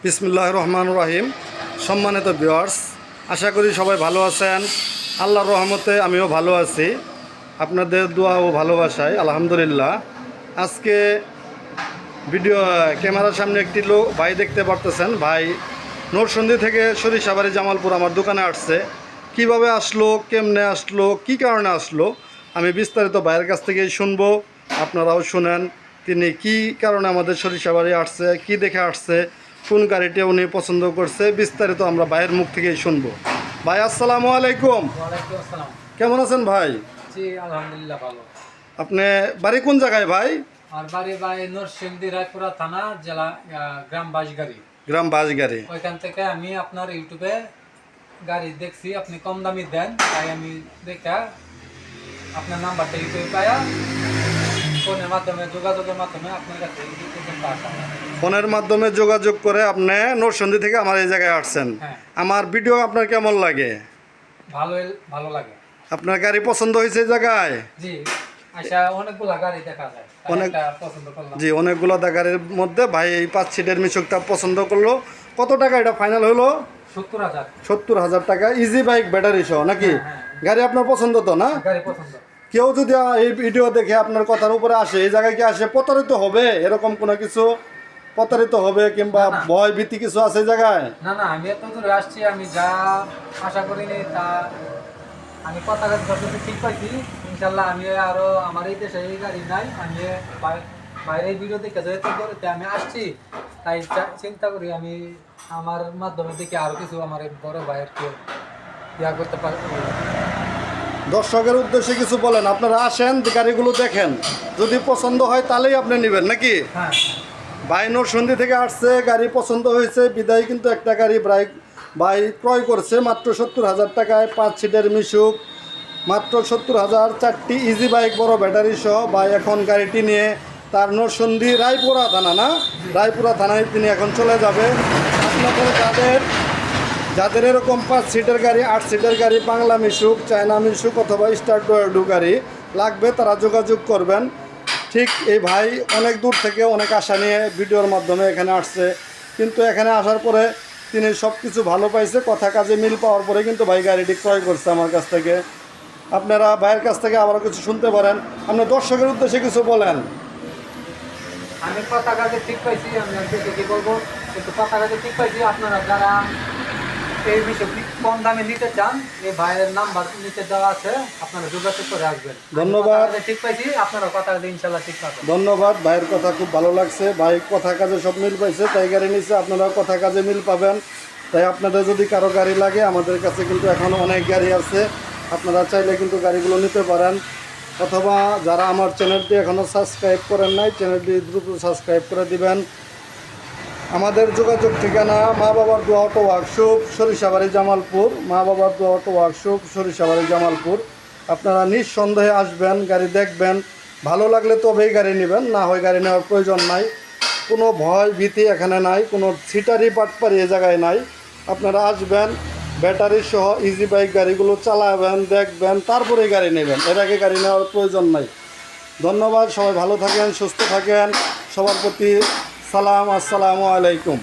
বিসমিল্লাহির রহমানির রহিম। সম্মানিত ভিউয়ার্স, আশা করি সবাই ভালো আছেন। আল্লাহর রহমতে আমিও ভালো আছি, আপনাদের দোয়া ও ভালোবাসায় আলহামদুলিল্লাহ। আজকে ভিডিও ক্যামেরার সামনে একটি লোক ভাই দেখতে পারতেছেন। ভাই নরসিংদী থেকে সরিষাবাড়ি জামালপুর আমার দোকানে আসছে। কিভাবে আসলো, কেমনে আসলো, কি কারণে আসলো, আমি বিস্তারিত ভাইয়ের কাছ থেকেই শুনবো। আপনারাও শুনেন তিনি কি কারণে আমাদের সরিষাবাড়ি আসছে, কি দেখে আসছে, কোন গাড়িটা উনি পছন্দ করছে, বিস্তারিত আমরা ভাইয়ের মুখ থেকেই শুনবো। ভাই আসসালামু আলাইকুম। ওয়ালাইকুম আসসালাম। কেমন আছেন ভাই? জি আলহামদুলিল্লাহ ভালো। আপনি বাড়ি কোন জায়গায় ভাই? আর বাড়ি ভাই নরসিংদী রায়পুরা থানা, জেলা গ্রাম বাঁশগাড়ি। গ্রাম বাঁশগাড়ি। ওইখান থেকে আমি আপনার ইউটিউবে গাড়ি দেখছি, আপনি কম দামি দেন, তাই আমি দেখা আপনার নাম্বারটা ইউটিউবে পায়া ফোনের মাধ্যমে যোগাযোগের মাধ্যমে আপনার কাছে আসা। ফোনের মাধ্যমে যোগাযোগ করে আপনি নরসিংদী থেকে আমার এই জায়গায় আসছেন। হ্যাঁ, আমার ভিডিও আপনার কেমন লাগে? ভালো লাগে। আপনার গাড়ি পছন্দ হয়েছে এই জায়গায়? জি, আচ্ছা, অনেকগুলা গাড়ি দেখা যায়, অনেক পছন্দ করলাম। জি, অনেকগুলো গাড়ির মধ্যে ভাই এই 5 সিটের মিশুকটা পছন্দ করলো। কত টাকা এটা ফাইনাল হলো? 70,000। 70,000 টাকা, ইজি বাইক ব্যাটারি সহ নাকি? হ্যাঁ। গাড়ি আপনার পছন্দ তো না? গাড়ি পছন্দ। কেউ যদি এই ভিডিও দেখে আপনার কথার উপরে আসে, এই জায়গায় কি আসে প্রতারিত হবে, এরকম কোনো কিছু প্রতারিত হবে কিংবা না। ভয় ভীতি কিছু আছে এই জায়গায়? না, আমি এত দূরে আসছি, আমি যা আশা করিনি তা আমি কথা যতটুকু ঠিক পাইছি। ইনশাল্লাহ আমি আরো আমার এই দেশে এই গাড়ি নাই, আমি বাইরে ভিডিও দেখে যেতে করতে আমি আসছি, তাই চিন্তা করি আমি আমার মাধ্যমে দেখে আরো কিছু আমার এই বড় ভাইয়ের কেউ ইয়া করতে পারবো। দর্শকের উদ্দেশ্যে কিছু বলেন। আপনারা আসেন, গাড়িগুলো দেখেন, যদি পছন্দ হয় তাহলেই আপনি নেবেন নাকি? হ্যাঁ, ভাই নরসিংদী থেকে আসছে, গাড়ি পছন্দ হয়েছে বিদায় কিন্তু একটা গাড়ি ভাই ক্রয় করছে মাত্র 70,000 টাকায়। 5 সিটের মিশুক, মাত্র 70,000, 4টি ইজি বাইক বড় ব্যাটারি সহ। ভাই এখন গাড়িটি নিয়ে তার নরসিংদী রায়পুরা থানা, না রায়পুরা থানায় তিনি এখন চলে যাবে। আপনাদের যাদের এরকম 5 সিটের গাড়ি, 8 সিটের গাড়ি, বাংলা মিশুক, চায়না মিশুক অথবা স্টার ডু গাড়ি লাগবে, তারা যোগাযোগ করবেন। ঠিক এই ভাই অনেক দূর থেকে অনেক আশা নিয়ে ভিডিওর মাধ্যমে এখানে আসছে, কিন্তু এখানে আসার পরে তিনি সব কিছু ভালো পাইছে, কথা কাজে মিল পাওয়ার পরে কিন্তু ভাই গাড়িটি ক্রয় করছে আমার কাছ থেকে। আপনারা ভাইয়ের কাছ থেকে আবারও কিছু শুনতে পারেন। আপনি দর্শকের উদ্দেশ্যে কিছু বলেন। আমি কথা কাজে ঠিক পাইছি, আমি আপনাকে কি বলবো, কিন্তু কথা কাজে ঠিক পাইছি। আপনারা যারা এই বিষয় কম দামে নিতে চান, এই ভাইয়ের নাম্বার নিচে দেওয়া আছে, আপনারা যোগাযোগ করে আসবেন। ধন্যবাদ। ঠিক পাইছি, আপনারা কথা কাজে ইনশাল্লাহ ঠিক পাবেন। ধন্যবাদ, ভাইয়ের কথা খুব ভালো লাগছে। ভাই কথা কাজে সব মিল পাইছে, তাই গাড়ি নিচ্ছে। আপনারাও কথা কাজে মিল পাবেন। তাই আপনাদের যদি কারো গাড়ি লাগে, আমাদের কাছে কিন্তু এখন অনেক গাড়ি আছে, আপনারা চাইলে কিন্তু গাড়িগুলো নিতে পারেন। অথবা যারা আমার চ্যানেলটি এখনও সাবস্ক্রাইব করেন নাই, চ্যানেলটি দ্রুত সাবস্ক্রাইব করে দিবেন। আমাদের যোগাযোগ ঠিকানা মা বাবার দোয়া অটো ওয়ার্কশপ, সরিষাবাড়ি জামালপুর। মা বাবার দোয়া অটো ওয়ার্কশপ, সরিষাবাড়ি জামালপুর। আপনারা নিঃসন্দেহে আসবেন, গাড়ি দেখবেন, ভালো লাগলে তবেই গাড়ি নেবেন, না হয় গাড়ি নেওয়ার প্রয়োজন নাই। কোনো ভয় ভীতি এখানে নাই, কোনো ছিটারি পাটপারি এ জায়গায় নাই। আপনারা আসবেন, ব্যাটারি সহ ইজি বাইক গাড়িগুলো চালাবেন, দেখবেন, তারপরেই গাড়ি নেবেন, এর আগে গাড়ি নেওয়ার প্রয়োজন নাই। ধন্যবাদ, সবাই ভালো থাকেন, সুস্থ থাকেন। সবার প্রতি সালাম, আসসালামু আলাইকুম।